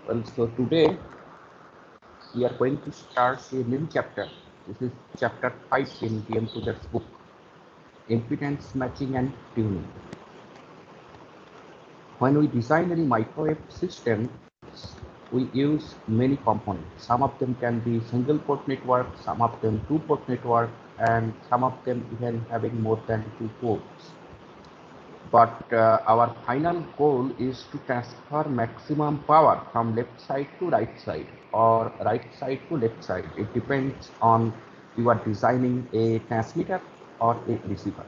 Well, so today we are going to start a new chapter. This is chapter 5 in DM Pujar's book, Impedance Matching and Tuning. When we design any microwave systems, we use many components. Some of them can be single port network, some of them two port network, and some of them even having more than two ports. But our final goal is to transfer maximum power from left side to right side or right side to left side. It depends on you are designing a transmitter or a receiver.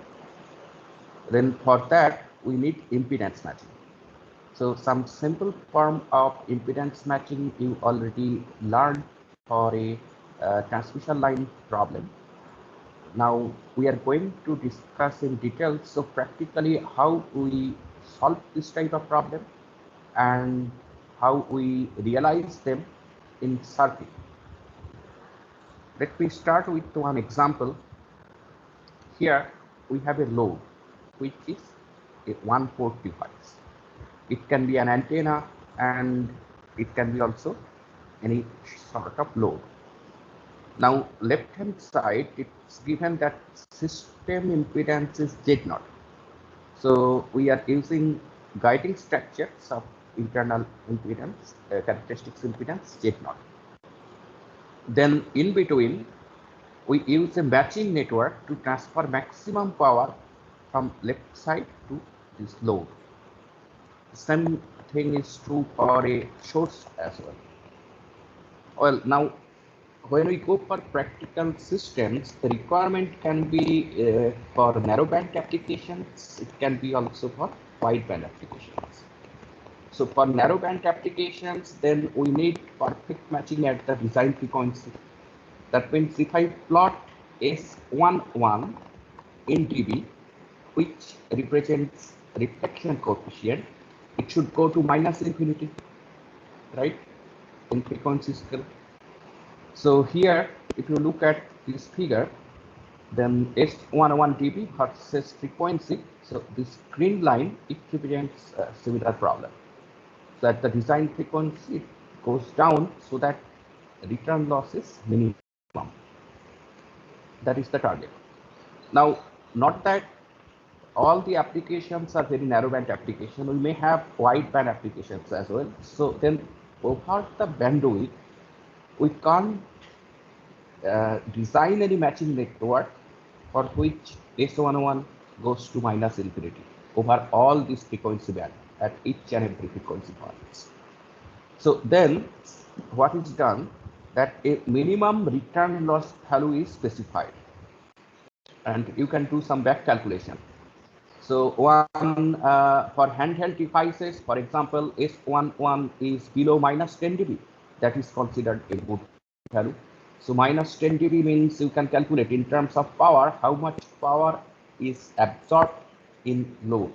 Then for that we need impedance matching. So some simple form of impedance matching you already learned for a transmission line problem. Now we are going to discuss in detail, so practically how we solve this type of problem and how we realize them in circuit. Let me start with one example. Here we have a load which is a one port device. It can be an antenna and it can be also any sort of load. Now left hand side it's given that system impedance is Z0. So we are using guiding structures of internal impedance, characteristics impedance Z0. Then in between we use a matching network to transfer maximum power from left side to this load. Same thing is true for a source as well. Well, now when we go for practical systems, the requirement can be for narrowband applications. It can be also for wideband applications. So for narrowband applications, then we need perfect matching at the design frequency. That means if I plot S11 in dB, which represents reflection coefficient, it should go to minus infinity, right, in frequency scale. So here, if you look at this figure, then S11 dB versus frequency. So this green line, it represents a similar problem. So at the design frequency, it goes down so that return loss is minimum. That is the target. Now, not that all the applications are very narrowband application. We may have wideband applications as well. So then over the bandwidth, we can't design any matching network for which S11 goes to minus infinity over all these frequency band at each and every frequency points. So then what is done, that a minimum return loss value is specified and you can do some back calculation. So one for handheld devices, for example, S11 is below minus 10 dB. That is considered a good value. So minus 10 dB means you can calculate in terms of power how much power is absorbed in load.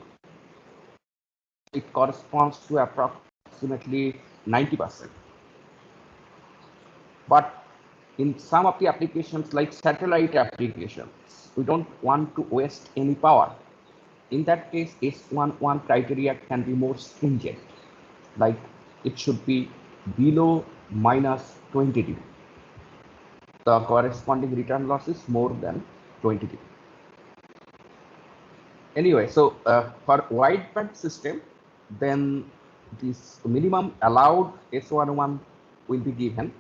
It corresponds to approximately 90%. But in some of the applications like satellite applications, we don't want to waste any power. In that case, S11 criteria can be more stringent, like it should be below minus 20 dB. The corresponding return loss is more than 20 dB. Anyway, so for wideband system, then this minimum allowed S11 will be given,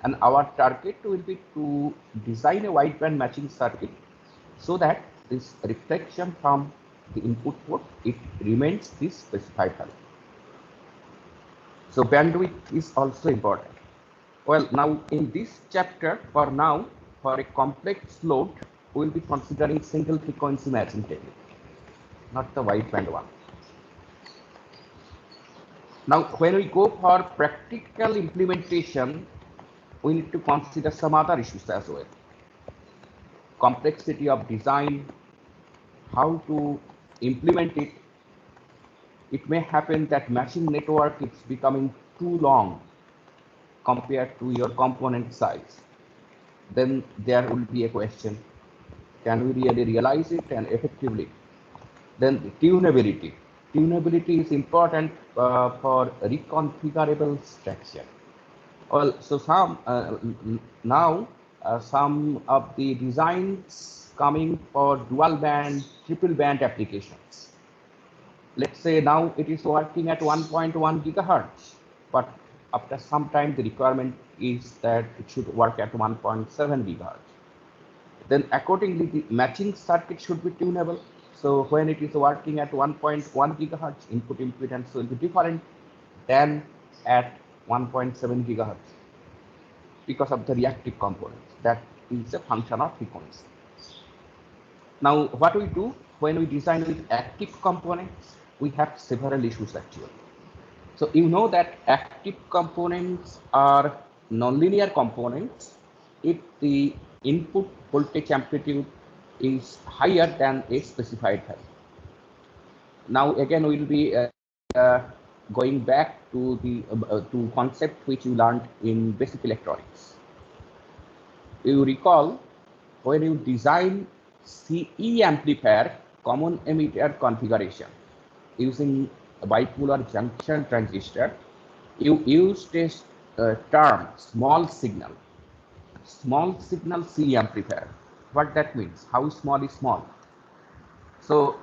and our target will be to design a wideband matching circuit so that this reflection from the input port, it remains this specified value. So bandwidth is also important. Well, now in this chapter, for now, for a complex load, we will be considering single frequency matching technique, not the wideband one. Now, when we go for practical implementation, we need to consider some other issues as well. Complexity of design, how to implement it. It may happen that matching network is becoming too long compared to your component size. Then there will be a question, can we really realize it and effectively? Then the tunability. tunability is important for reconfigurable structure. Well, so now some of the designs coming for dual band, triple band applications. Let's say now it is working at 1.1 gigahertz, but after some time the requirement is that it should work at 1.7 gigahertz. Then accordingly the matching circuit should be tunable. So when it is working at 1.1 gigahertz, input impedance will be different than at 1.7 gigahertz because of the reactive components. That is a function of frequency. Now what we do when we design with active components, we have several issues actually. So you know that active components are nonlinear components if the input voltage amplitude is higher than a specified value. Now again we will be going back to the to concept which you learned in basic electronics. You recall when you design CE amplifier common emitter configuration using a bipolar junction transistor, you used this term small signal CE amplifier. What that means? How small is small? So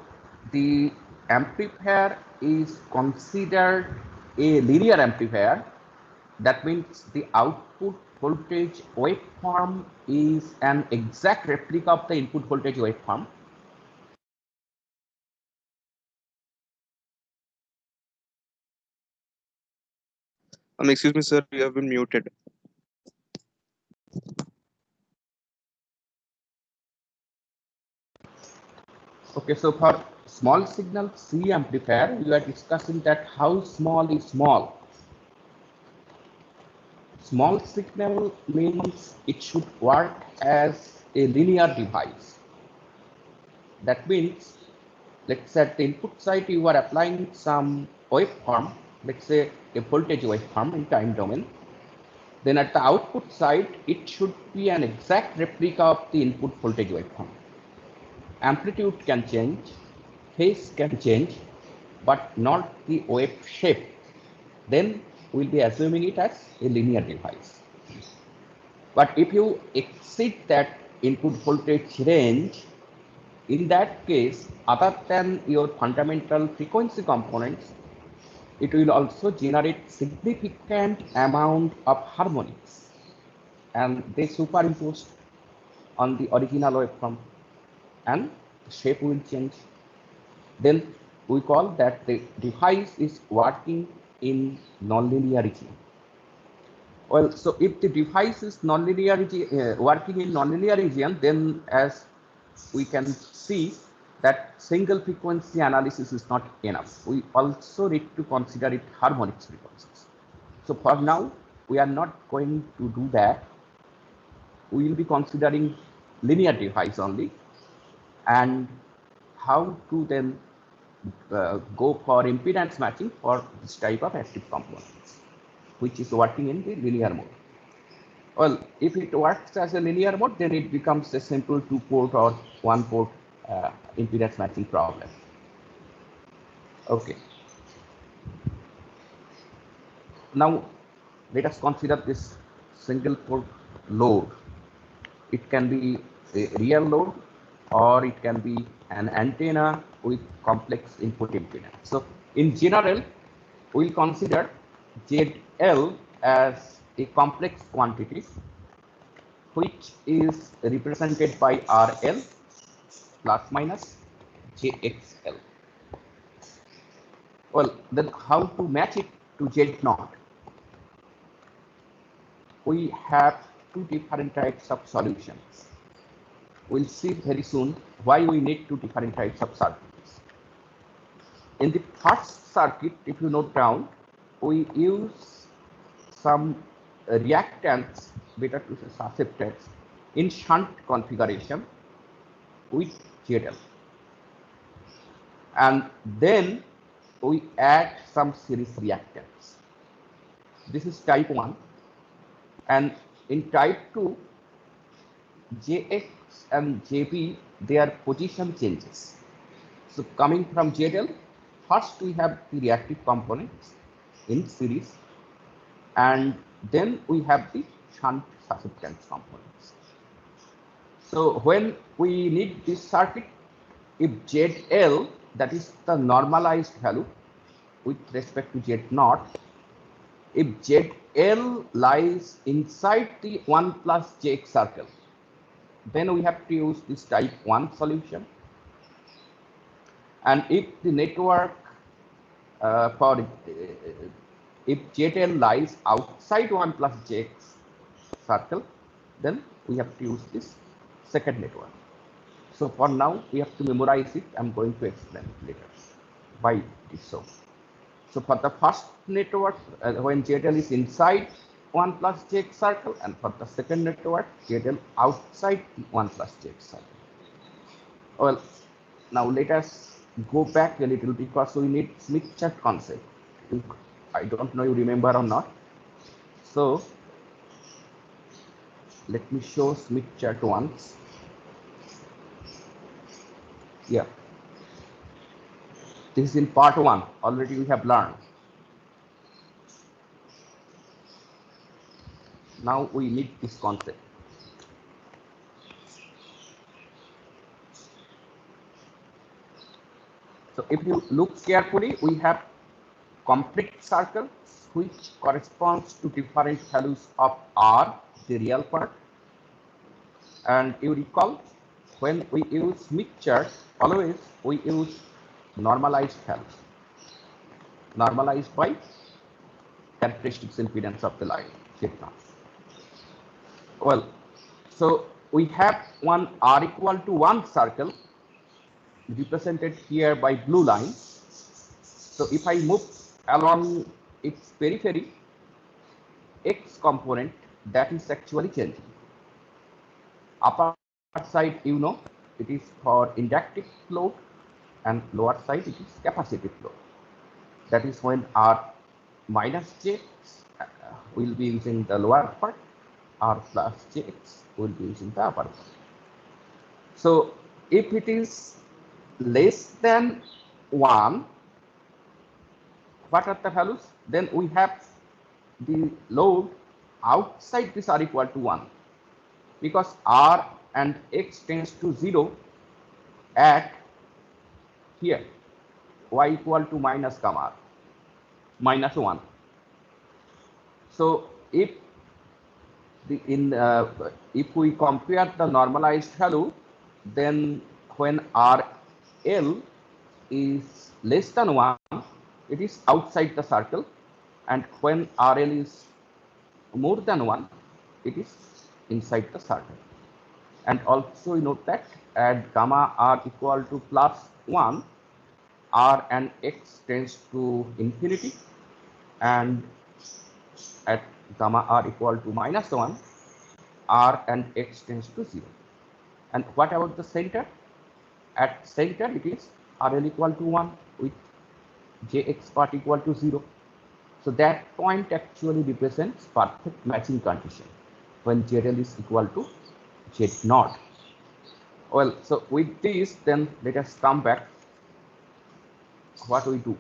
the amplifier is considered a linear amplifier. That means the output voltage waveform is an exact replica of the input voltage waveform. Excuse me, sir, you have been muted. Okay, so for small signal C amplifier, we are discussing that how small is small. Small signal means it should work as a linear device. That means, let's say at the input side, you are applying some waveform, let's say a voltage waveform in time domain. Then at the output side, it should be an exact replica of the input voltage waveform. Amplitude can change, phase can change, but not the wave shape. Then we'll be assuming it as a linear device. But if you exceed that input voltage range, in that case, other than your fundamental frequency components, it will also generate significant amount of harmonics, and they superimposed on the original waveform, and the shape will change. Then we call that the device is working in nonlinear region. Well, so if the device is nonlinear working in nonlinear region, then as we can see that single frequency analysis is not enough. We also need to consider it harmonics frequencies. So for now, we are not going to do that. We will be considering linear device only, and how to then go for impedance matching for this type of active components, which is working in the linear mode. Well, if it works as a linear mode, then it becomes a simple 2-port or 1-port impedance matching problem. Okay. Now, let us consider this single port load. It can be a real load, or it can be an antenna with complex input impedance. So in general, we'll consider ZL as a complex quantity which is represented by RL plus minus JXL. Well, then how to match it to Z0? We have two different types of solutions. We'll see very soon why we need two different types of circuits. In the first circuit, if you note down, we use some reactance, better to say susceptance, in shunt configuration with ZL. And then we add some series reactance. This is type 1. And in type 2, JX and JB, their position changes. So coming from ZL, first we have the reactive components in series, and then we have the shunt susceptance components. So when we need this circuit, if ZL, that is the normalized value with respect to Z0, if ZL lies inside the 1 plus Jx circle, then we have to use this type 1 solution. And if the network if ZL lies outside 1 plus Jx circle, then we have to use this second network. So for now, we have to memorize it. I'm going to explain later why it is so. So for the first network, when ZL is inside 1 plus Jx circle, and for the second network, ZL outside 1 plus Jx circle. Well, now let us go back a little because we need Smith chart concept. I don't know you remember or not. So let me show Smith chart once. Yeah. This is in part 1. Already we have learned. Now we need this concept. So if you look carefully, we have complete circle which corresponds to different values of R, the real part. And you recall, when we use Smith chart, always we use normalized values, normalized by characteristics impedance of the line, Z0. Well, so we have one R equal to 1 circle represented here by blue line. So if I move along its periphery, X component, that is actually changing. Upper side, you know, it is for inductive load, and lower side it is capacitive load. That is when R minus Jx will be using the lower part, R plus Jx will be using the upper part. So if it is less than 1, what are the values? Then we have the load outside this R equal to 1, because R and X tends to 0 at here, Y equal to minus gamma R, minus 1. So if if we compare the normalized value, then when RL is less than 1, it is outside the circle, and when RL is more than 1, it is inside the circle. And also you note that at gamma R equal to plus 1, R and X tends to infinity, and at gamma R equal to minus 1, R and X tends to 0. And what about the center? At center, it is RL equal to 1 with Jx part equal to 0. So that point actually represents perfect matching condition when ZL is equal to Z0. Well, so with this, then let us come back. What we do?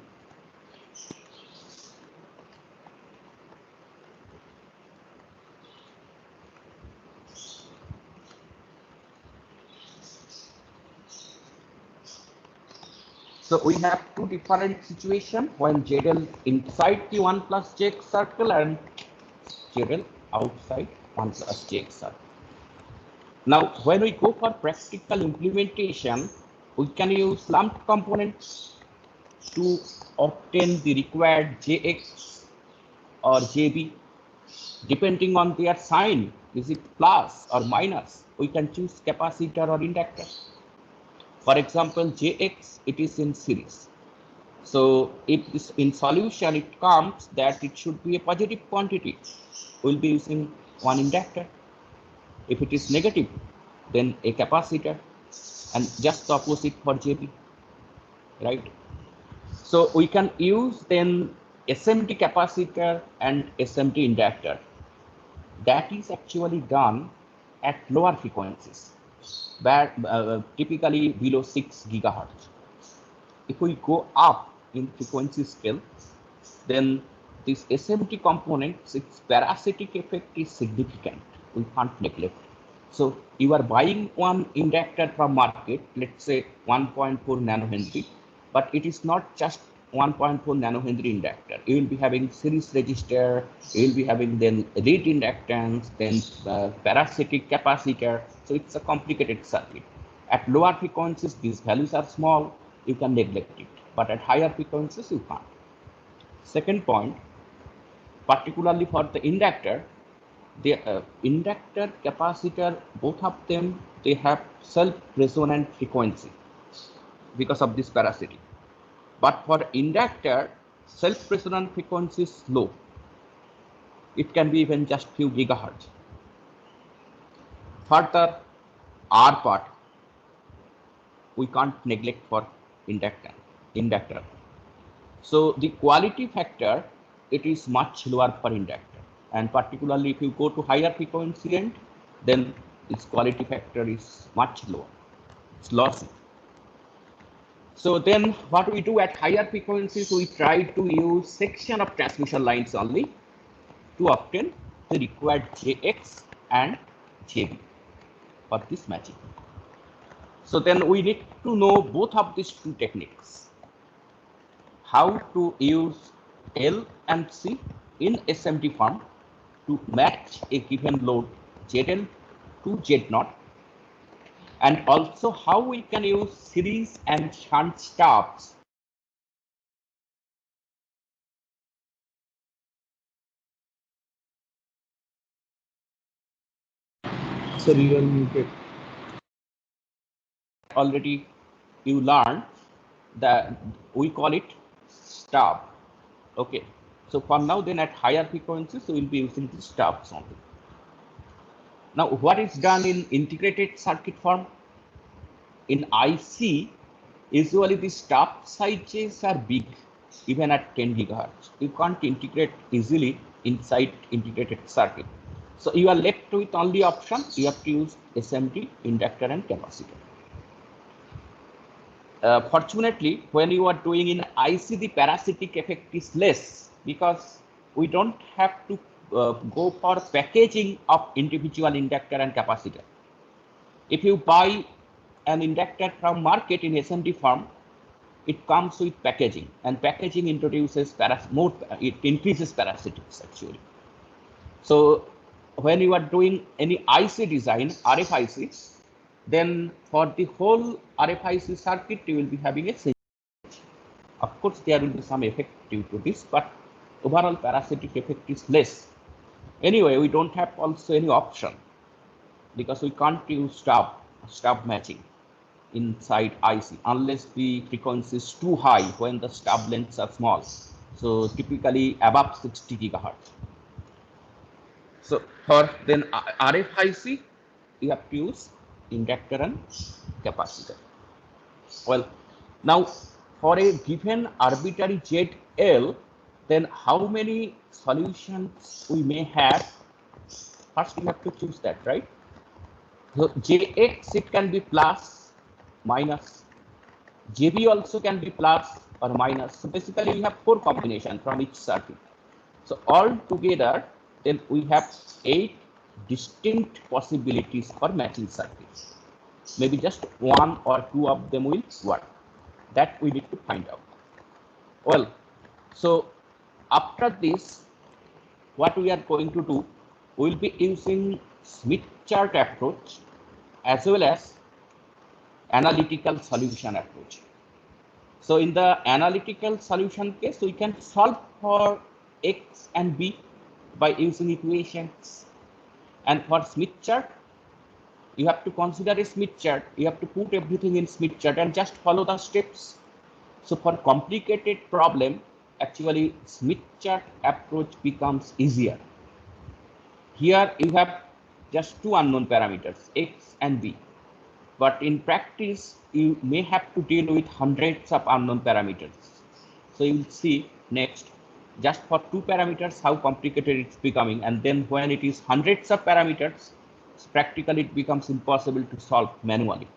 So we have two different situations when ZL inside the 1 plus Jx circle and ZL outside 1 plus Jx circle. Now, when we go for practical implementation, we can use lumped components to obtain the required Jx or Jb. Depending on their sign, is it plus or minus, we can choose capacitor or inductor. For example, Jx, it is in series. So if this in solution, it comes that it should be a positive quantity, we'll be using one inductor. If it is negative, then a capacitor, and just the opposite for Jb, right? So we can use then SMT capacitor and SMT inductor. That is actually done at lower frequencies, where typically below 6 gigahertz. If we go up in frequency scale, then this SMT component, its parasitic effect is significant. We can't neglect. So you are buying one inductor from market, let's say 1.4 nanohenry, but it is not just 1.4 nanohenry inductor. You will be having series resistor, you will be having then rate inductance, then parasitic capacitor. So it's a complicated circuit. At lower frequencies, these values are small, you can neglect it, but at higher frequencies, you can't. Second point, particularly for the inductor, the inductor, capacitor, both of them, they have self-resonant frequency because of this parasitic. But for inductor, self-resonant frequency is low. It can be even just few gigahertz. Further, R part, we can't neglect for inductor. So the quality factor, it is much lower for inductor. And particularly if you go to higher frequency end, then its quality factor is much lower. It's lossy. So then what we do at higher frequencies, we try to use section of transmission lines only to obtain the required JX and JB for this matching. So then we need to know both of these two techniques. How to use L and C in SMT form to match a given load ZL to Z0, and also how we can use series and shunt stubs Sir, you are muted. already you learned that we call it stub. Okay, so for now, then at higher frequencies, we will be using the stubs only. Now, what is done in integrated circuit form? In IC, usually the stub sizes are big, even at 10 gigahertz. You can't integrate easily inside integrated circuit. So you are left with only option, you have to use SMT, inductor and capacitor. Fortunately, when you are doing in IC, the parasitic effect is less because we don't have to go for packaging of individual inductor and capacitor. If you buy an inductor from market in SMT form, it comes with packaging, and packaging introduces it increases parasitics actually. So when you are doing any IC design, RFIC, then for the whole RFIC circuit, you will be having a single. Of course, there will be some effect due to this, but overall parasitic effect is less. Anyway, we don't have also any option because we can't use stub matching inside IC unless the frequency is too high when the stub lengths are small. So typically above 60 gigahertz. So for then RFIC, you have to use inductor and capacitor. Well, now for a given arbitrary ZL, then how many solutions we may have? First, we have to choose that, right? So JX, it can be plus, minus. JB also can be plus or minus. So basically, we have 4 combinations from each circuit. So all together, then we have 8 distinct possibilities for matching circuits. Maybe just 1 or 2 of them will work. That we need to find out. Well, so after this, what we are going to do, we will be using Smith chart approach as well as analytical solution approach. So in the analytical solution case, we can solve for X and B by using equations. And for Smith chart, you have to consider a Smith chart. You have to put everything in Smith chart and just follow the steps. So for complicated problem, actually Smith chart approach becomes easier. Here you have just 2 unknown parameters, X and B. But in practice, you may have to deal with hundreds of unknown parameters. So you will see next, just for 2 parameters, how complicated it's becoming. And then when it is hundreds of parameters, practically it becomes impossible to solve manually.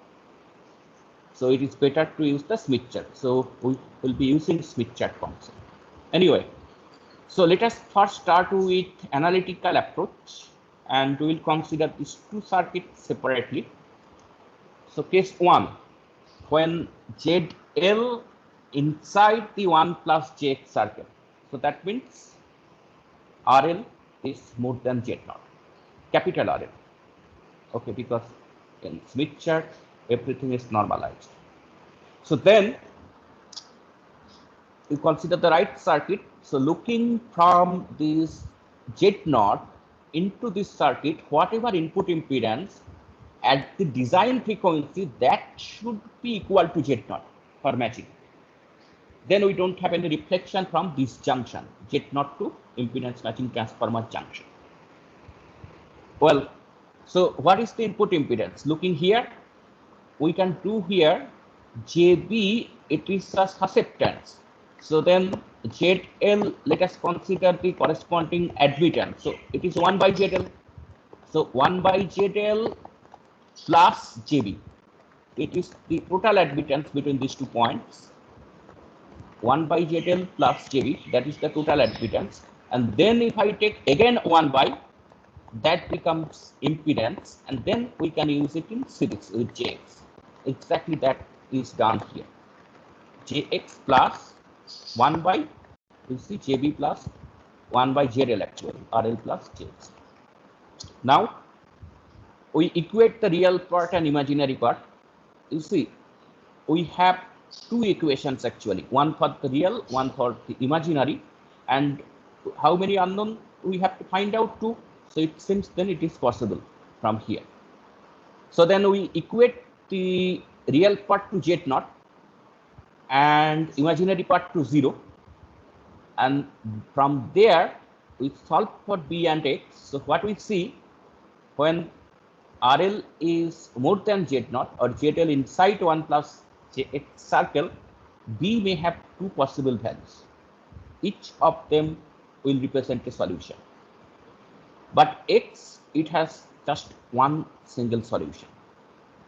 So it is better to use the Smith chart. So we will be using Smith chart concept. Anyway, so let us first start with analytical approach, and we will consider these two circuits separately. So case 1, when ZL inside the 1 plus Jx circle. So that means RL is more than Z0, capital RL. Okay, because in Smith chart, everything is normalized. So then you consider the right circuit. So looking from this Z0 into this circuit, whatever input impedance at the design frequency, that should be equal to Z0 for matching. Then we don't have any reflection from this junction, Z0 to impedance matching transformer junction. Well, so what is the input impedance? Looking here, we can do here JB, it is a susceptance. So then ZL, let us consider the corresponding admittance. So it is 1 by ZL. So 1 by ZL plus JB. It is the total admittance between these 2 points. 1 by ZL plus JB, that is the total admittance. And then if I take again 1 by, that becomes impedance, and then we can use it in series with Jx. Exactly that is done here. Jx plus 1 by, you see JB plus 1 by ZL actually, RL plus Jx. Now we equate the real part and imaginary part. You see, we have 2 equations actually, one for the real, one for the imaginary, and how many unknown we have to find out 2. So it seems then it is possible from here. So then we equate the real part to Z0 and imaginary part to 0. And from there, we solve for B and X. So what we see, when RL is more than Z0 or ZL inside 1 plus Jx circle, B may have 2 possible values. Each of them will represent a solution. But X, it has just one single solution.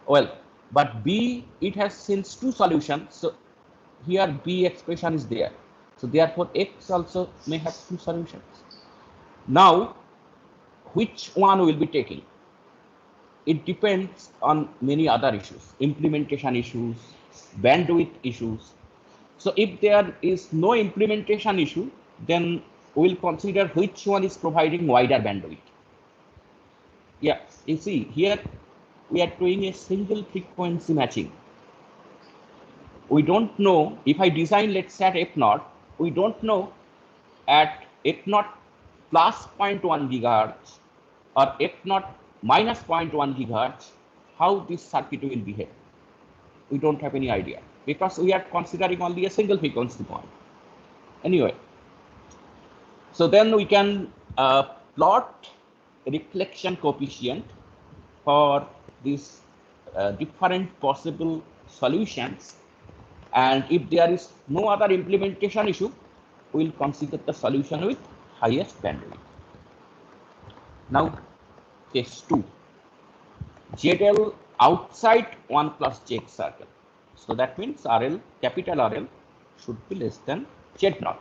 Well, but B, it has since 2 solutions. So here B expression is there. So therefore X also may have 2 solutions. Now, which one will be taking? It depends on many other issues, implementation issues, bandwidth issues. So if there is no implementation issue, then we will consider which one is providing wider bandwidth. Yeah, you see here we are doing a single frequency matching. We don't know if I design, let's say at F0, we don't know at F0 plus 0.1 gigahertz or F0 minus 0.1 gigahertz how this circuit will behave. We don't have any idea because we are considering only a single frequency point. Anyway, so then we can plot reflection coefficient for these different possible solutions, and if there is no other implementation issue, we will consider the solution with highest bandwidth. Now case 2, ZL outside 1 plus Jx circle. So that means RL, capital RL should be less than Z0.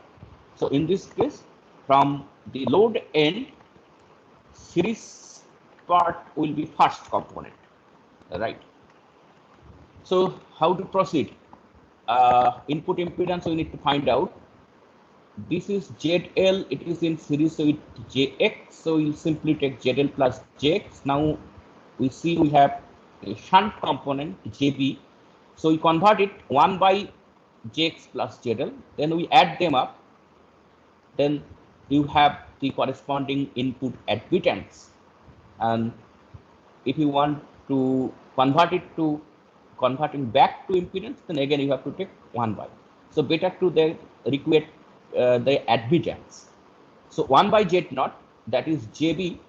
So in this case, from the load end, series part will be first component, right? So how to proceed? Input impedance we need to find out. This is ZL, it is in series with Jx, so we'll simply take ZL plus Jx. Now we see we have a shunt component JB, so we convert it 1 by Jx plus ZL, then we add them up, then you have the corresponding input admittance, and if you want to convert it to converting back to impedance, then again you have to take 1 by. So better to the require the admittance. So 1 by Z0, that is JB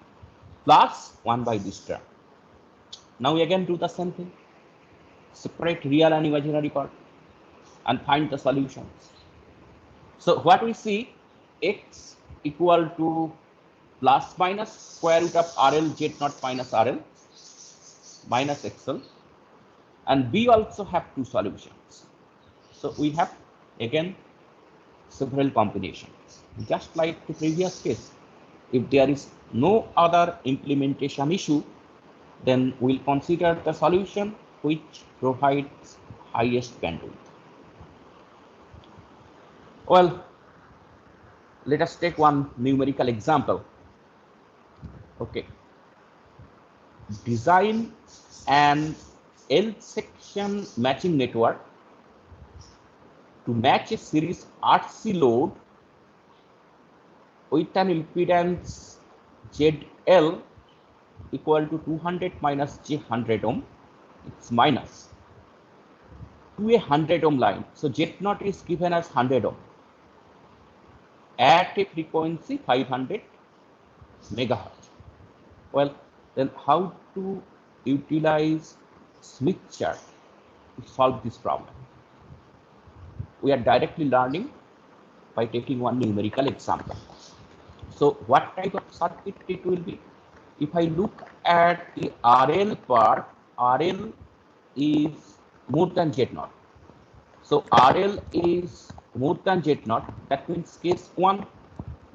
plus 1 by this term. Now we again do the same thing, separate real and imaginary part and find the solutions. So what we see, X equal to plus minus square root of RL Z0 minus RL minus XL. and B also have two solutions. So we have again several combinations. Just like the previous case, if there is no other implementation issue, then we'll consider the solution which provides highest bandwidth. Well, let us take one numerical example. Okay. Design an L section matching network to match a series RC load with an impedance ZL equal to 200 minus J100 ohm. It's minus to a 100 ohm line. So Z0 is given as 100 ohm at a frequency 500 megahertz. Well, then how to utilize Smith chart to solve this problem? We are directly learning by taking one numerical example. So what type of circuit it will be? If I look at the RL part, RL is more than Z0. So RL is more than Z0. That means case 1,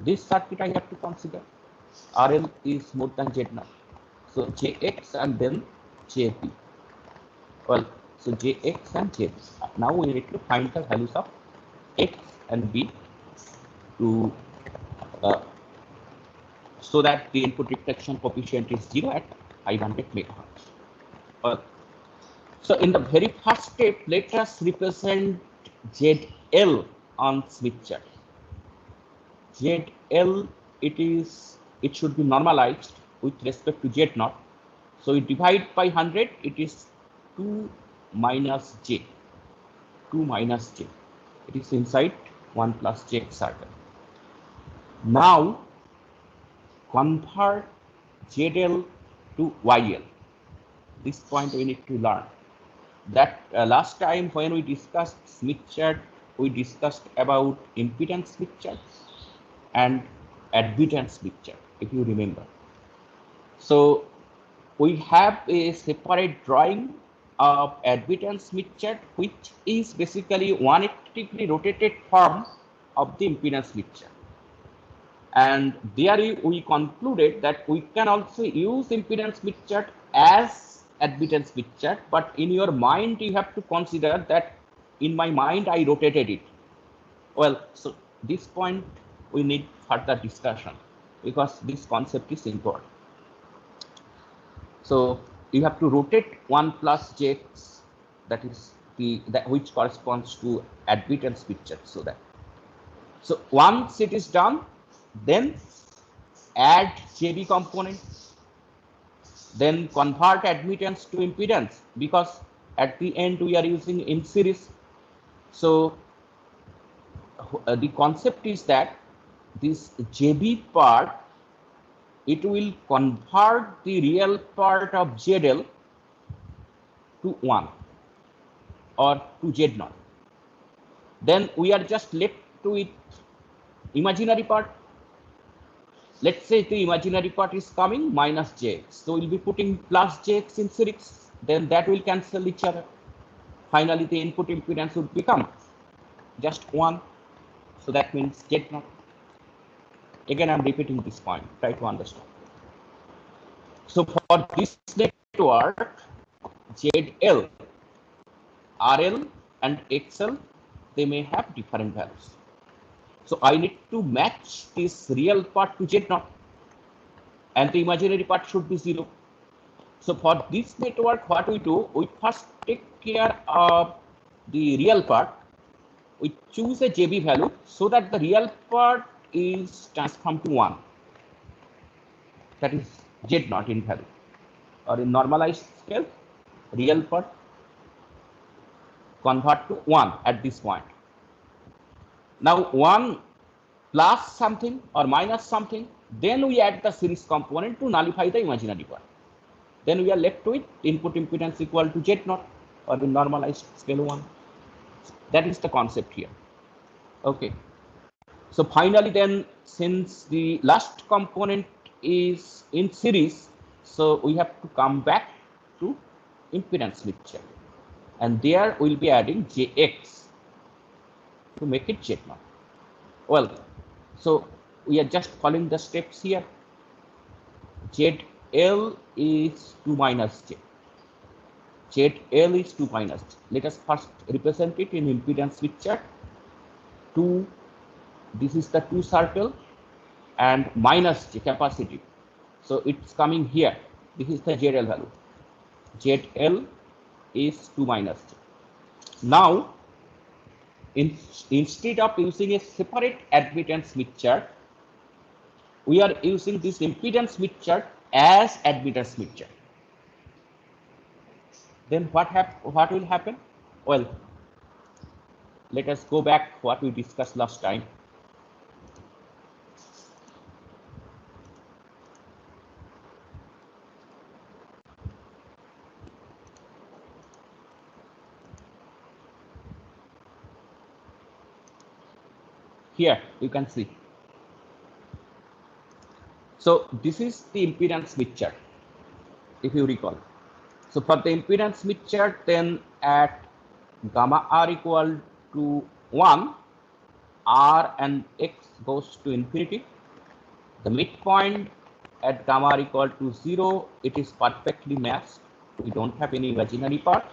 this circuit I have to consider. RL is more than Z0. So Jx and then Jp. Well, so Jx and Jp. Now we need to find the values of X and B to so that the input reflection coefficient is 0 at 500 megahertz. So in the very first step, let us represent ZL on Smith chart. ZL, it should be normalized with respect to Z0. So we divide by 100, it is 2 minus J. 2 minus J. It is inside 1 plus J circle. Now convert ZL to YL. This point we need to learn. That last time when we discussed Smith chart, we discussed about impedance Smith chart and admittance Smith chart, if you remember. So we have a separate drawing of admittance Smith chart, which is basically 180 degree rotated form of the impedance Smith chart. And there we concluded that we can also use impedance Smith chart as admittance Smith chart, but in your mind you have to consider that in my mind I rotated it. Well, so this point we need further discussion because this concept is important. So you have to rotate 1 plus Jx, that is that which corresponds to admittance Smith chart. So once it is done, then add JB component, then convert admittance to impedance, because at the end we are using in series. So the concept is that this JB part, it will convert the real part of ZL to 1 or to Z0. Then we are just left with imaginary part. Let's say the imaginary part is coming minus Jx. So we'll be putting plus Jx in series, then that will cancel each other. Finally, the input impedance would become just 1. So that means Z0. Again, I'm repeating this point, try to understand. So for this network, ZL, RL and XL, they may have different values. So I need to match this real part to Z0 and the imaginary part should be 0. So for this network, what we do, we first take care of the real part. We choose a JB value so that the real part is transformed to 1. That is Z0 in value, or in normalized scale, real part convert to 1 at this point. Now 1 plus something or minus something, then we add the series component to nullify the imaginary part. Then we are left with input impedance equal to Z0 or the normalized scale 1. That is the concept here. Okay. So finally then, since the last component is in series, so we have to come back to impedance Smith chart. and there we'll be adding Jx to make it Z0. Well, so we are just following the steps here. ZL is 2 minus J. ZL is 2 minus J. Let us first represent it in impedance Smith chart. 2, this is the 2 circle, and minus J capacity. So it's coming here. This is the ZL value. ZL is 2 minus J. Now, instead of using a separate admittance Smith chart, we are using this impedance Smith chart as admittance Smith chart. Then what will happen? Well, let us go back what we discussed last time. Here you can see. So this is the impedance Smith chart, if you recall. So for the impedance Smith chart, then at gamma r equal to 1, r and x goes to infinity. The midpoint at gamma r equal to 0, it is perfectly matched. We don't have any imaginary part.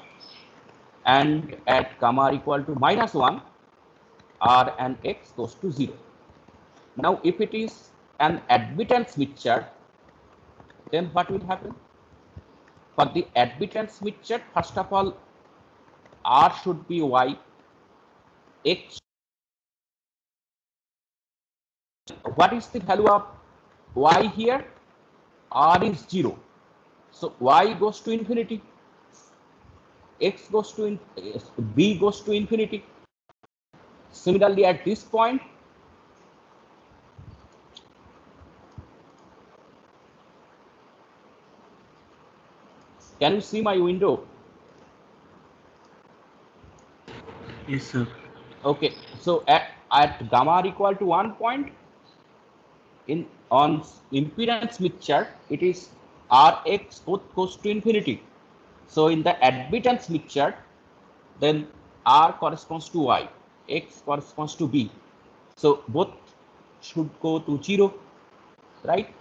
And at gamma r equal to minus 1, r and x goes to 0. Now, if it is an admittance Smith chart, then what will happen? For the admittance Smith chart, first of all, r should be y, x. What is the value of y here? R is 0. So y goes to infinity. X goes to b goes to infinity. Similarly, at this point, can you see my window? Yes, sir. Okay, so at gamma r equal to 1 point, on impedance Smith chart, it is Rx both goes to infinity. So in the admittance Smith chart, then R corresponds to Y, X corresponds to B. So both should go to 0, right?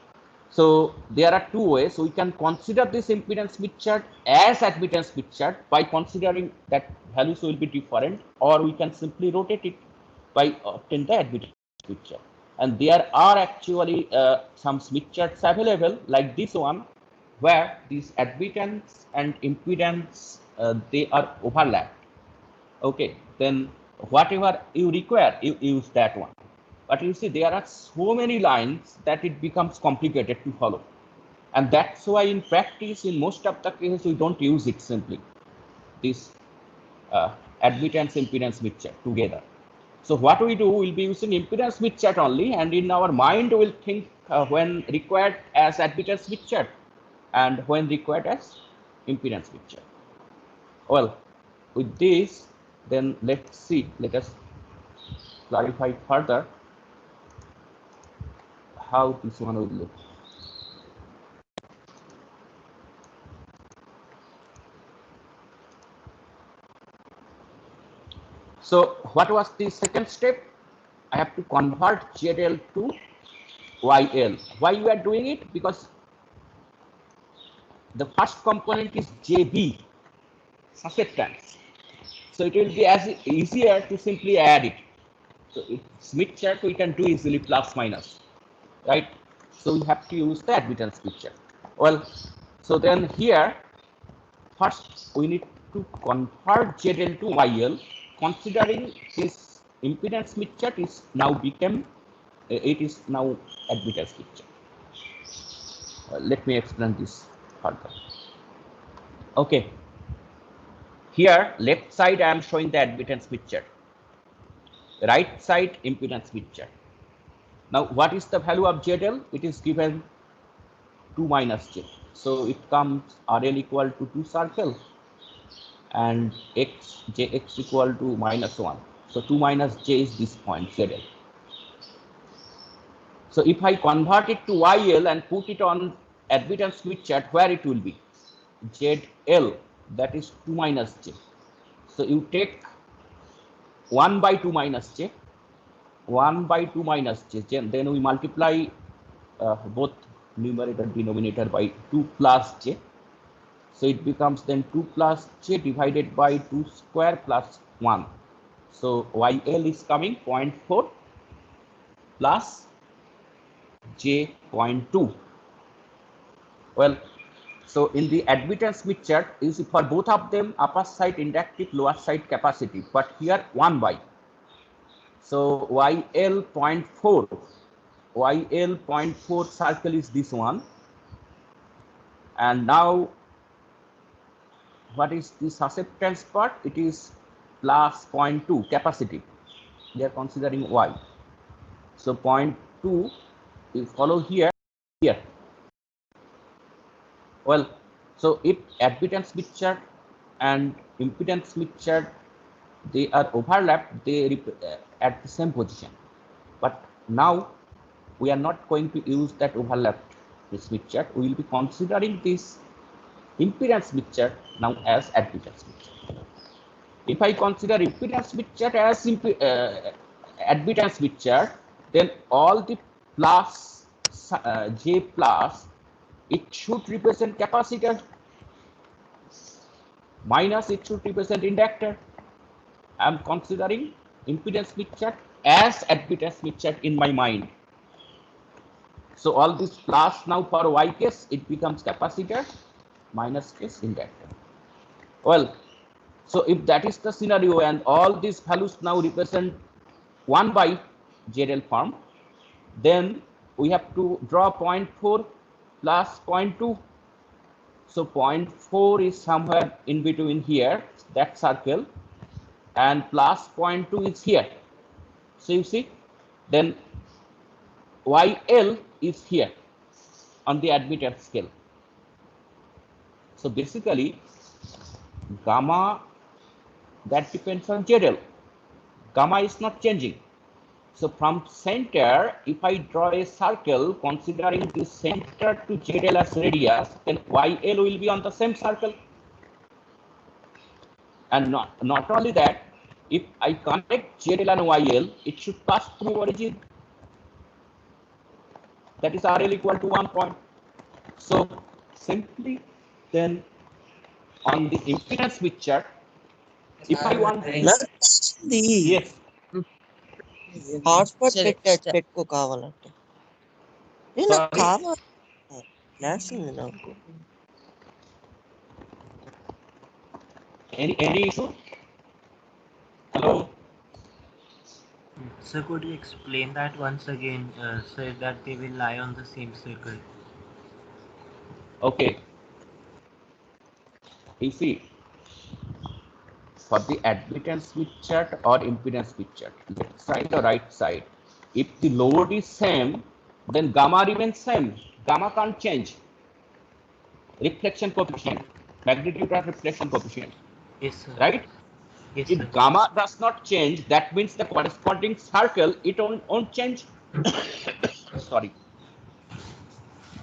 So there are two ways. We can consider this impedance Smith chart as admittance Smith chart by considering that values will be different, or we can simply rotate it by obtaining the admittance Smith chart. And there are actually some Smith charts available like this one, where these admittance and impedance they are overlapped. Okay, then whatever you require, you use that one. But you see, there are so many lines that it becomes complicated to follow. And that's why in practice, in most of the cases, we don't use it simply, this admittance impedance Smith chart together. So what we do, we'll be using impedance Smith chart only, and in our mind, we'll think when required as admittance Smith chart and when required as impedance Smith chart. Well, with this, then let's see, let us clarify further how this one will look. So what was the second step? I have to convert ZL to YL. Why we are doing it? Because the first component is JB, susceptance. So it will be as easier to simply add it. So Smith chart we can do easily plus minus, right? So we have to use the admittance Smith chart. Well, so then here, first we need to convert ZL to YL, considering this impedance Smith chart is now become, it is now admittance Smith chart. Let me explain this further. Okay. Here, left side, I am showing the admittance Smith chart. Right side, impedance Smith chart. Now, what is the value of ZL? It is given 2 minus J. So it comes RL equal to 2 circle and Jx equal to minus 1. So 2 minus J is this point, ZL. So if I convert it to YL and put it on admittance Smith chart, where it will be? ZL, that is 2 minus J. So you take 1 by 2 minus j, 1 by 2 minus j, then we multiply both numerator and denominator by 2 plus j. So it becomes then 2 plus j divided by 2 square plus 1. So YL is coming 0.4 plus j 0.2. Well, so in the admittance Smith chart, you see for both of them upper side inductive, lower side capacitive, but here 1 by. So YL 0.4, YL 0.4 circle is this one. And now what is the susceptance part? It is plus 0.2 capacitive. They are considering Y. So 0.2 you follow here. Well, so if admittance Smith chart and impedance Smith chart, they are overlapped, they at the same position. But now we are not going to use that overlapped Smith chart. We will be considering this impedance Smith chart now as admittance Smith chart. If I consider impedance Smith chart as admittance Smith chart, then all the plus j plus, it should represent capacitor, minus it should represent inductor. I am considering impedance Smith chart as admittance Smith chart in my mind. So all this plus now for Y case, it becomes capacitor, minus case inductor. Well, so if that is the scenario and all these values now represent 1 by ZL form, then we have to draw 0.4 plus 0.2. So 0.4 is somewhere in between here, that circle, and plus 0.2 is here. So you see, then YL is here on the admittance scale. So basically, gamma, that depends on ZL. Gamma is not changing. So from center, if I draw a circle considering the center to ZL as radius, then YL will be on the same circle. And not only that, if I connect ZL and YL, it should pass through origin. That is RL equal to 1 point. So simply then on the impedance Smith chart, if I want yes, hotspot పెట్టుకోవాలంటే నేను నాకు sorry, కావాలి class ఉంది నాకు any issue? Hello. Sir, could you explain that once again, so that they will lie on the same circle? Okay. You see, for the admittance Smith chart or impedance Smith chart, left side or right side, if the load is same, then gamma remains same. Gamma can't change. Reflection coefficient, magnitude of reflection coefficient. Yes, sir. Right? Yes, If sir. gamma does not change, that means the corresponding circle, it won't change. Sorry.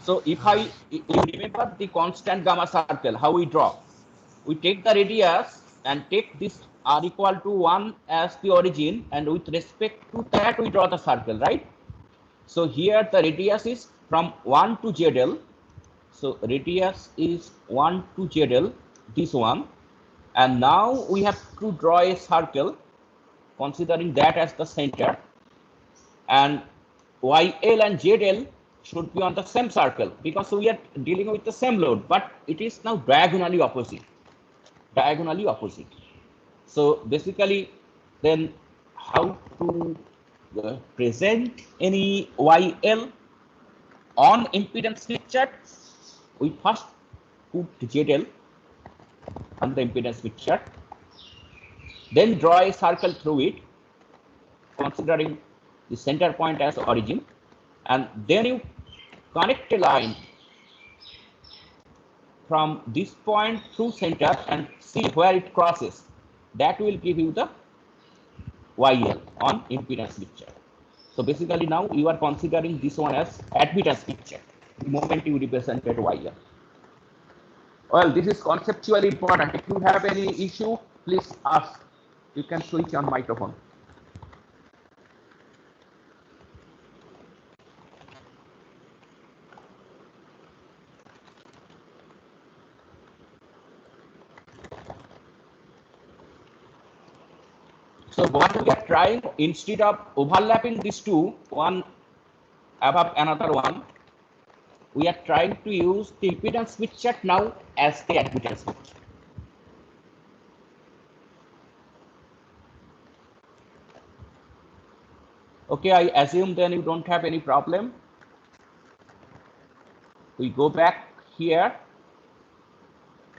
So if you remember the constant gamma circle, how we draw? We take the radius and take this r equal to 1 as the origin, and with respect to that we draw the circle, right? So here the radius is from 1 to ZL. So radius is 1 to ZL, this one. And now we have to draw a circle considering that as the center, and YL and ZL should be on the same circle because we are dealing with the same load, but it is now diagonally opposite. So basically then how to present any YL on impedance Smith chart? We first put ZL on the impedance Smith chart, then draw a circle through it considering the center point as origin, and then you connect a line from this point through center and see where it crosses. That will give you the YL on impedance Smith chart. So basically now you are considering this one as admittance Smith chart the moment you represented YL. Well, this is conceptually important. If you have any issue, Please ask. You can switch on microphone. So what we are trying, instead of overlapping these two, one above another one, we are trying to use the impedance Smith chart now as the admittance Smith chart. Okay, I assume then you don't have any problem. We go back here.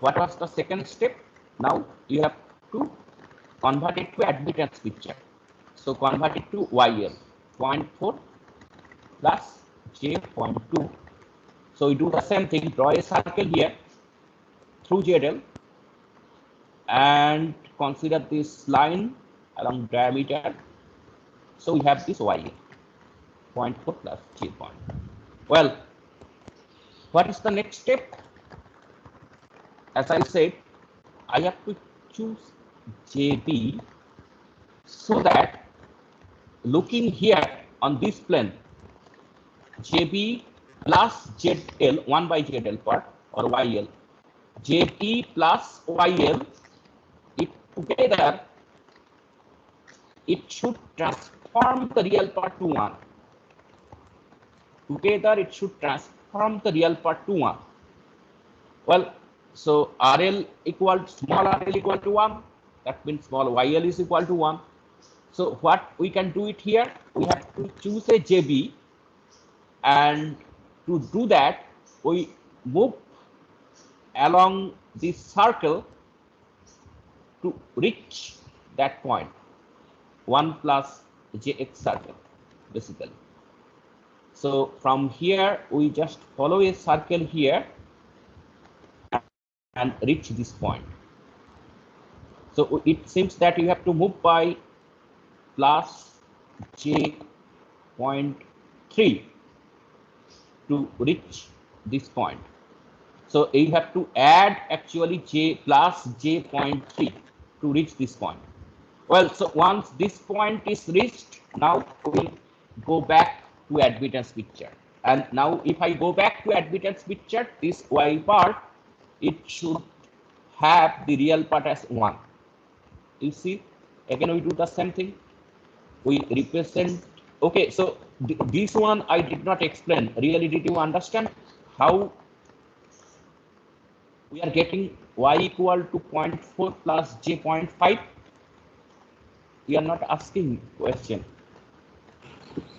What was the second step? Now you have to convert it to admittance Smith chart. So convert it to YL 0.4 plus J.2. So we do the same thing, draw a circle here through ZL and consider this line along diameter. So we have this YL 0.4 plus J point. Well, what is the next step? As I said, I have to choose JB so that looking here on this plane, JB plus ZL, 1 by ZL part or YL, JB plus YL, if together, it should transform the real part to 1. Together, it should transform the real part to 1. Well, so RL equal, small RL equal to 1. That means small YL is equal to 1. So what we can do it here, we have to choose a JB, and to do that, we move along this circle to reach that point, 1 plus Jx circle, basically. So from here, we just follow a circle here and reach this point. So it seems that you have to move by plus J.3 to reach this point. So you have to add actually J plus J.3 to reach this point. Well, so once this point is reached, now we go back to admittance Smith chart. And now if I go back to admittance Smith chart, this Y part, it should have the real part as 1. You see, again we do the same thing. We represent, okay, so this one I did not explain. Really, did you understand how we are getting Y equal to 0.4 plus J.5? We are not asking question.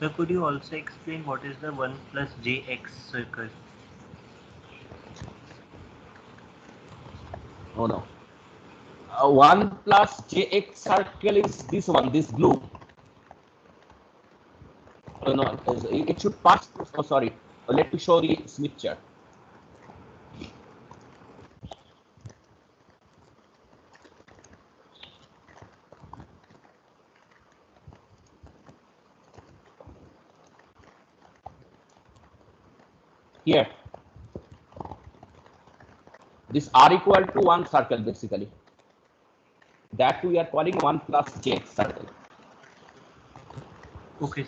So could you also explain what is the 1 plus Jx circle? Oh no. 1 plus Jx circle is this one, this blue. Oh no, it should pass through. Oh, sorry. Let me show the Smith chart. Here, this R equal to 1 circle basically. That we are calling 1 plus Jx circle. Okay.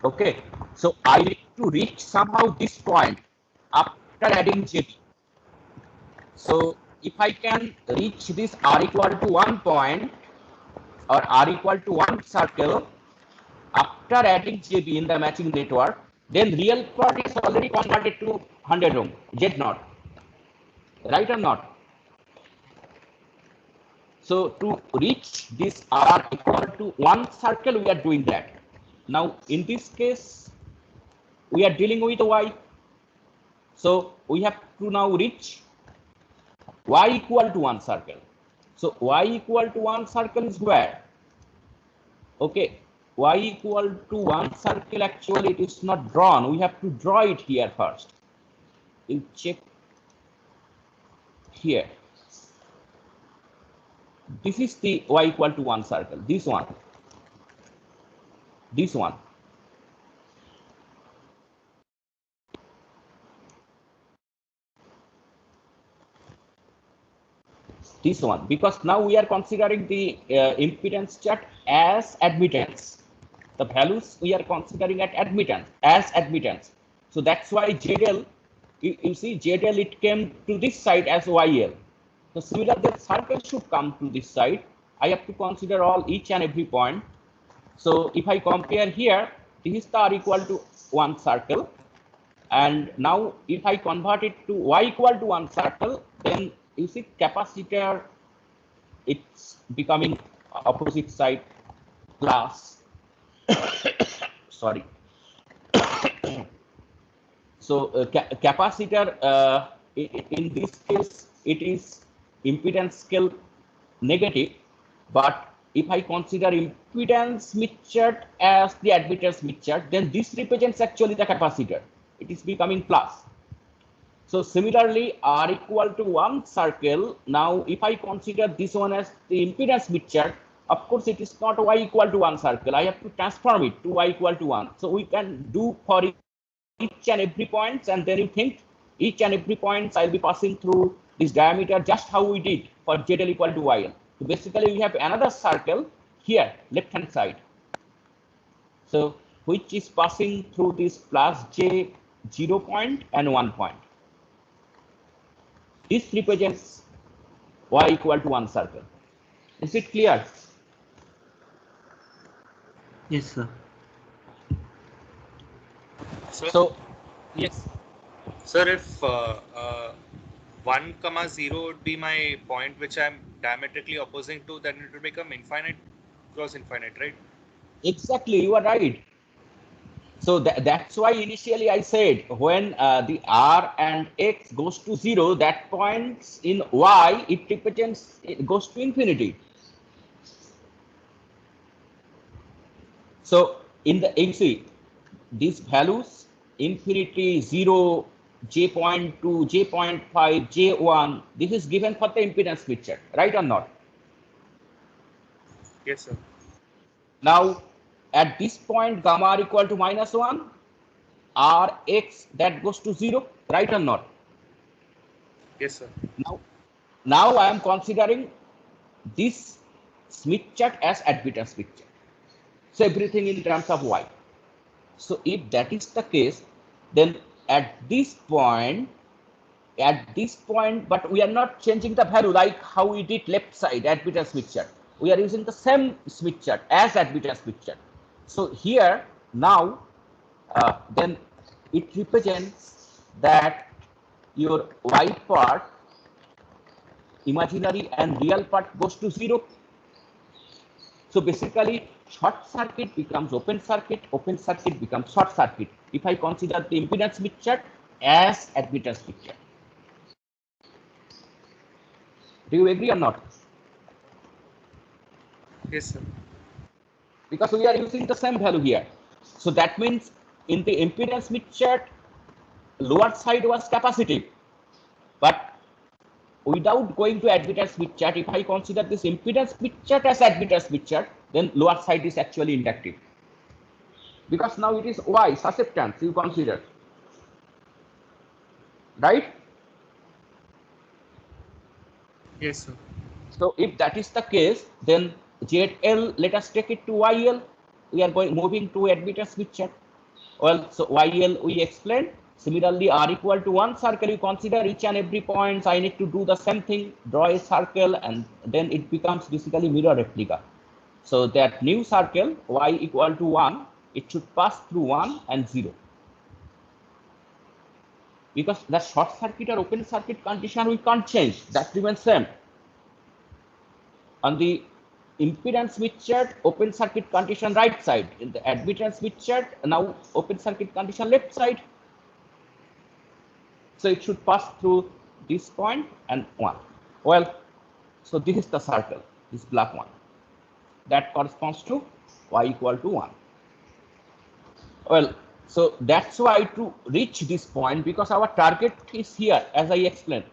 Okay, so I need to reach somehow this point after adding JB. So if I can reach this R equal to 1 point or R equal to 1 circle after adding JB in the matching network, then real part is already converted to 100 ohm, Z naught, right or not? So to reach this R equal to 1 circle, we are doing that. Now in this case, we are dealing with Y. So we have to now reach Y equal to 1 circle. So Y equal to 1 circle is where? Okay, Y equal to 1 circle, actually it is not drawn. We have to draw it here first. You check here. This is the Y equal to 1 circle, this one. This one. this one, because now we are considering the impedance chart as admittance. The values we are considering at admittance as admittance. So that's why ZL, you see ZL, it came to this side as YL. So similarly, the circle should come to this side. I have to consider all each and every point. So if I compare here, this is the R equal to 1 circle. And now if I convert it to Y equal to 1 circle, then you see capacitor, it's becoming opposite side plus, sorry. So capacitor, in this case, it is impedance scale negative, but if I consider impedance Smith chart as the admittance Smith chart, then this represents actually the capacitor. It is becoming plus. So similarly, R equal to 1 circle. Now, if I consider this one as the impedance Smith chart, of course, it is not Y equal to 1 circle. I have to transform it to Y equal to 1. So we can do for each and every points, and then you think each and every points I'll be passing through this diameter, just how we did for ZL equal to YL. So basically, we have another circle here, left hand side. So which is passing through this plus J 0 point and 1 point. This represents Y equal to 1 circle. Is it clear? Yes, sir. So yes. Sir, if 1, 0 would be my point which I'm diametrically opposing to, then it will become infinite cross infinite, right? Exactly, you are right. So that's why initially I said when the R and X goes to 0, that points in Y, it represents, it goes to infinity. So in the AC, these values, infinity, 0, J.2, J.5, J1, this is given for the impedance Smith chart, right or not? Yes, sir. Now, at this point, gamma R equal to -1, Rx that goes to 0, right or not? Yes, sir. Now I am considering this Smith chart as admittance Smith chart. So everything in terms of Y. So if that is the case, then at this point, but we are not changing the value like how we did left side admittance Smith chart. We are using the same Smith chart as admittance Smith chart. So here now, then it represents that your Y part, imaginary and real part, goes to 0. So basically, short circuit becomes open circuit becomes short circuit, if I consider the impedance Smith chart as admittance Smith chart. Do you agree or not? Yes, sir. Because we are using the same value here. So that means in the impedance Smith chart, lower side was capacitive, but without going to admittance Smith chart, if I consider this impedance Smith chart as admittance Smith chart, then lower side is actually inductive. Because now it is Y, susceptance, you consider. Right? Yes, sir. So if that is the case, then ZL, let us take it to YL. We are moving to admittance Smith chart. Well, so YL we explained. Similarly, R equal to 1 circle, you consider each and every point. I need to do the same thing, draw a circle, and then it becomes basically mirror replica. So that new circle, Y equal to 1, it should pass through 1 and 0. Because the short circuit or open circuit condition we can't change, that remains same. On the impedance Smith chart, open circuit condition right side. In the admittance Smith chart, now open circuit condition left side. So it should pass through this point and 1. Well, so this is the circle, this black one. That corresponds to Y equal to 1. Well, so that's why to reach this point, because our target is here, as I explained.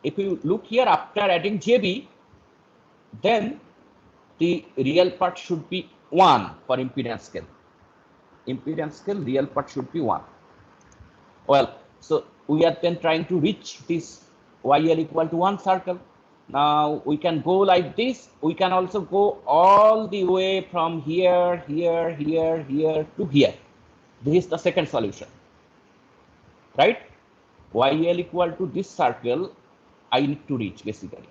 If you look here, after adding JB, then the real part should be 1 for impedance scale. Impedance scale, real part should be 1. Well, so we are then trying to reach this YL equal to 1 circle. Now we can go like this. We can also go all the way from here, here, here, here to here. This is the second solution, right? YL equal to this circle, I need to reach basically.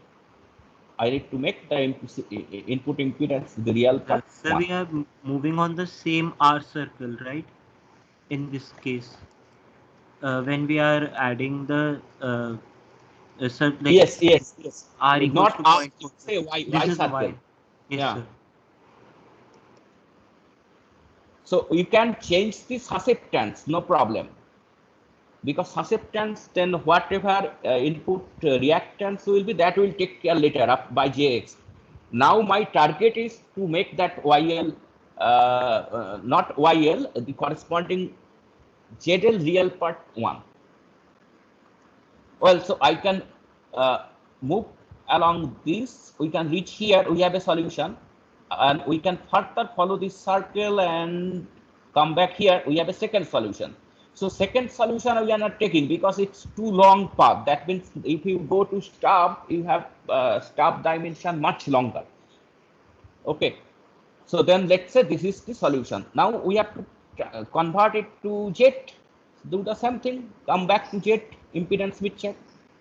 I need to make the input impedance the real part. So we are moving on the same R circle, right? In this case, when we are adding the like Yes. R equals Not to R, 0.4. say Y This is circle. Y. Yes, Yeah. sir. So you can change the susceptance, no problem. Because susceptance, then whatever input reactance will be, that will take care later up by Jx. Now my target is to make that YL, not YL, the corresponding ZL real part 1. Well, so I can move along this. We can reach here. We have a solution, and we can further follow this circle and come back here. We have a second solution. So second solution we are not taking because it's too long path. That means if you go to stub, you have stub dimension much longer. Okay. So then let's say this is the solution. Now we have to convert it to jet. Do the same thing. Come back to jet impedance Smith chart.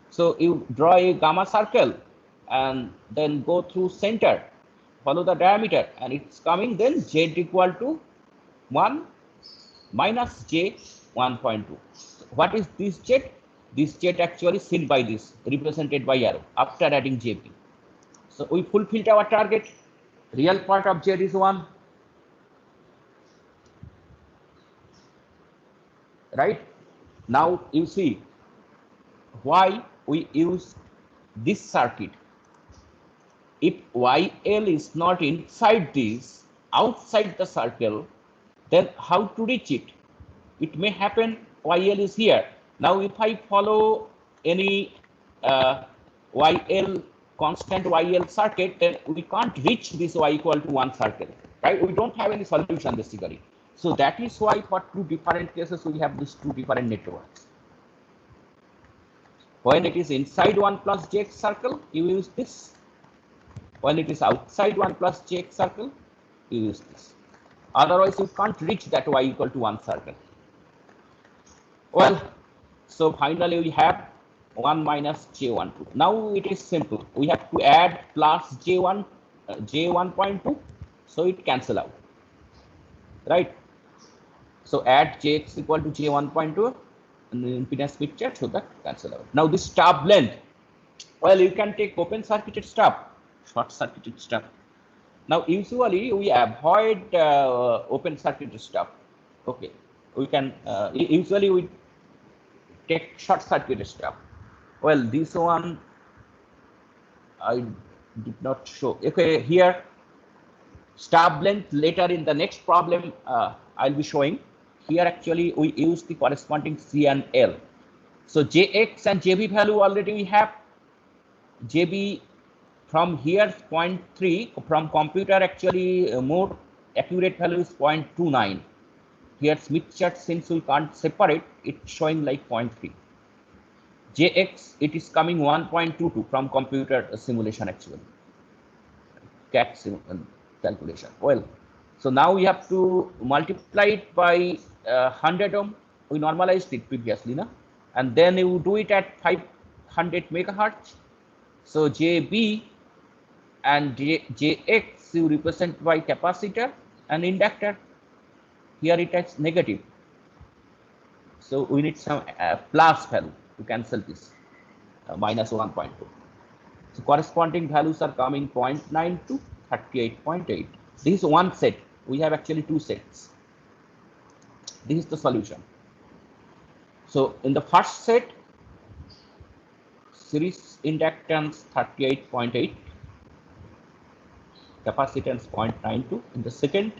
So you draw a gamma circle and then go through center, follow the diameter, and it's coming then Z equal to 1 minus J 1.2. What is this Z? This Z actually seen by this, represented by arrow after adding JP. So we fulfilled our target. Real part of Z is 1. Right? Now you see why we use this circuit. If YL is not inside this, outside the circle, then how to reach it? It may happen YL is here. Now if I follow any YL, constant YL circuit, then we can't reach this Y equal to 1 circle, right? We don't have any solution basically. So that is why for two different cases we have these two different networks. When it is inside 1 plus Jx circle, you use this. When it is outside 1 plus Jx circle, you use this. Otherwise, you can't reach that Y equal to 1 circle. Well, so finally we have 1 minus J12. Now it is simple. We have to add plus J1, J1.2, so it cancel out, right? So add Jx equal to J1.2 and the impedance Smith chart, so that cancel out. Now this stub length, well, you can take open circuited stub, short circuited stub. Now usually we avoid open circuited stub. Okay, we can usually we take short circuited stub. Well, this one I did not show. Okay, here stub length later in the next problem I'll be showing. Here actually we use the corresponding C and L. So Jx and Jb value already we have. Jb from here 0.3, from computer actually more accurate value is 0.29. Here Smith chart, since we can't separate, it's showing like 0.3. Jx, it is coming 1.22 from computer simulation actually. CAT calculation. Well, so now we have to multiply it by 100 ohm. We normalized it previously, na? And then you do it at 500 megahertz. So JB and Jx you represent by capacitor and inductor. Here it is negative. So we need some plus value to cancel this, minus 1.2. So corresponding values are coming 0.9 to 38.8. This is one set. We have actually two sets. This is the solution. So in the first set, series inductance 38.8, capacitance 0.92. In the second,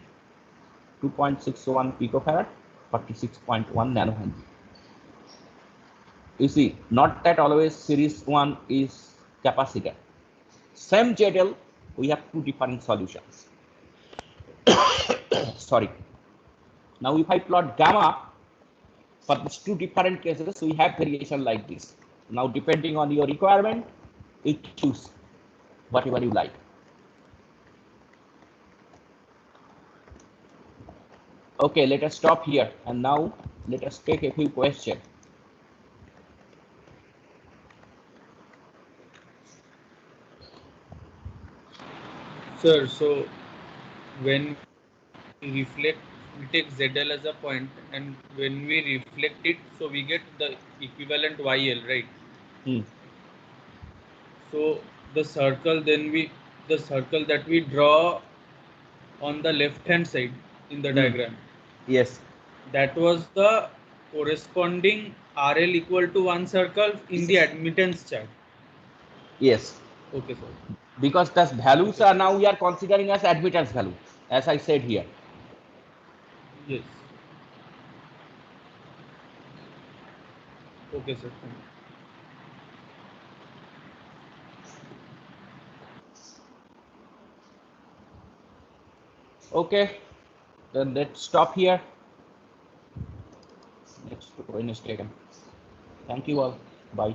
2.61 picofarad, 46.1 nanohenry. You see, not that always series one is capacitor. Same ZL, we have two different solutions. Sorry. Now if I plot gamma for these two different cases, we have variation like this. Now depending on your requirement, you choose. whatever you like. Okay, let us stop here, and now let us take a few questions. Sir, so when we reflect, we take ZL as a point, and when we reflect it, so we get the equivalent YL, right? Hmm. So the circle that we draw on the left hand side in the diagram, Yes. that was the corresponding RL equal to one circle in the admittance chart. Yes. Okay, sir. Because the values are now we are considering as admittance value, as I said here. Yes. Okay, sir. Thank you. Okay, then let's stop here. Next Wednesday. Thank you all. Bye.